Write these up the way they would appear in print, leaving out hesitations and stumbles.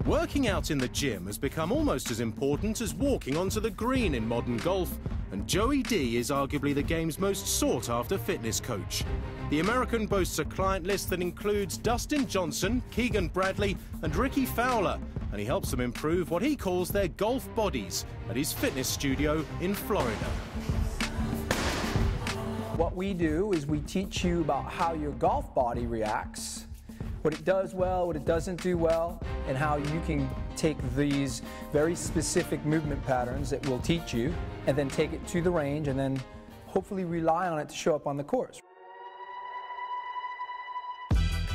Working out in the gym has become almost as important as walking onto the green in modern golf, and Joey D is arguably the game's most sought-after fitness coach. The American boasts a client list that includes Dustin Johnson, Keegan Bradley and Rickie Fowler, and he helps them improve what he calls their golf bodies at his fitness studio in Florida. What we do is we teach you about how your golf body reacts, what it does well, what it doesn't do well, and how you can take these very specific movement patterns that we'll teach you and then take it to the range and then hopefully rely on it to show up on the course.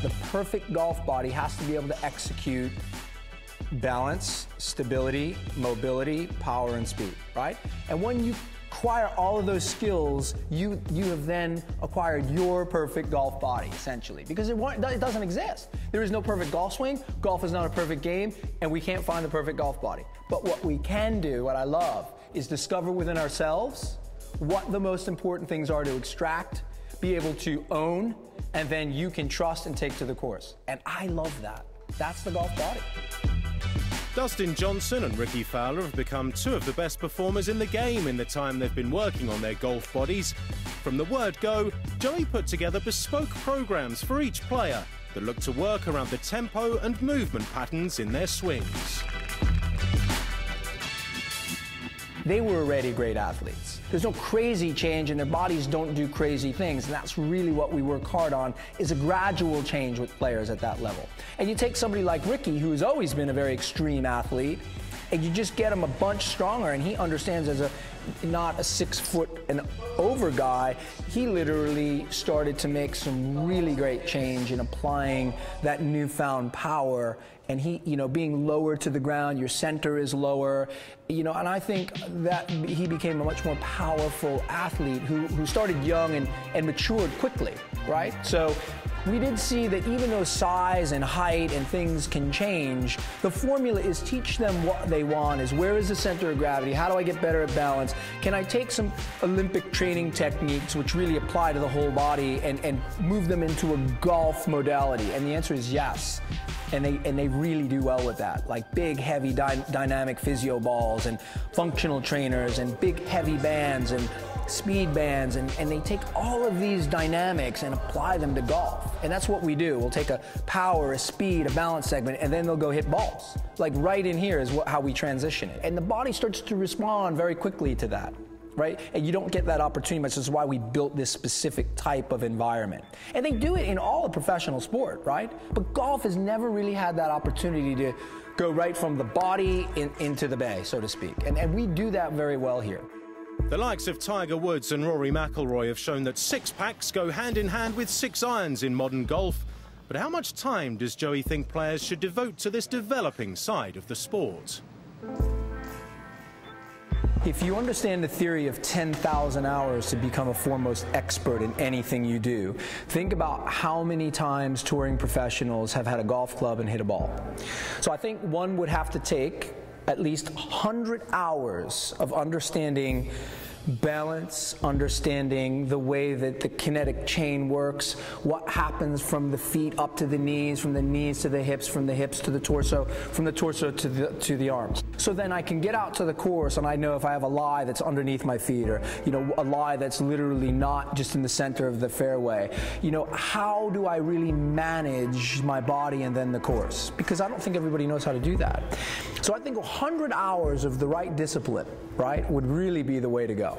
The perfect golf body has to be able to execute balance, stability, mobility, power, and speed, right? And when you acquire all of those skills, you have then acquired your perfect golf body, essentially, because it doesn't exist. There is no perfect golf swing, golf is not a perfect game, and we can't find the perfect golf body. But what we can do, what I love, is discover within ourselves what the most important things are to extract, be able to own, and then you can trust and take to the course. And I love that. That's the golf body. Dustin Johnson and Rickie Fowler have become two of the best performers in the game in the time they've been working on their golf bodies. From the word go, Joey put together bespoke programs for each player that look to work around the tempo and movement patterns in their swings. They were already great athletes. There's no crazy change and their bodies don't do crazy things, and that's really what we work hard on, is a gradual change with players at that level. And you take somebody like Rickie, who's always been a very extreme athlete, and you just get him a bunch stronger, and he understands as not a 6 foot and over guy, he literally started to make some really great change in applying that newfound power. And he, being lower to the ground, your center is lower, and I think that he became a much more powerful athlete who started young and matured quickly, right? So we did see that even though size and height and things can change, the formula is teach them what they want, is where is the center of gravity, how do I get better at balance, can I take some Olympic training techniques which really apply to the whole body and move them into a golf modality? And the answer is yes. And they really do well with that, like big, heavy dynamic physio balls and functional trainers and big, heavy bands and speed bands, and they take all of these dynamics and apply them to golf. And that's what we do. We'll take a power, a speed, a balance segment, and then they'll go hit balls. Like right in here is how we transition it. And the body starts to respond very quickly to that. Right? And you don't get that opportunity much. This is why we built this specific type of environment. And they do it in all of professional sport, right? But golf has never really had that opportunity to go right from the body into the bay, so to speak. And we do that very well here. The likes of Tiger Woods and Rory McIlroy have shown that six-packs go hand in hand with 6 irons in modern golf. But how much time does Joey think players should devote to this developing side of the sport? If you understand the theory of 10,000 hours to become a foremost expert in anything you do, think about how many times touring professionals have had a golf club and hit a ball. So I think one would have to take at least 100 hours of understanding balance, understanding the way that the kinetic chain works, what happens from the feet up to the knees, from the knees to the hips, from the hips to the torso, from the torso to the arms. So then I can get out to the course and I know if I have a lie that's underneath my feet, or a lie that's literally not just in the center of the fairway. How do I really manage my body and then the course? Because I don't think everybody knows how to do that. So I think 100 hours of the right discipline, right, would really be the way to go.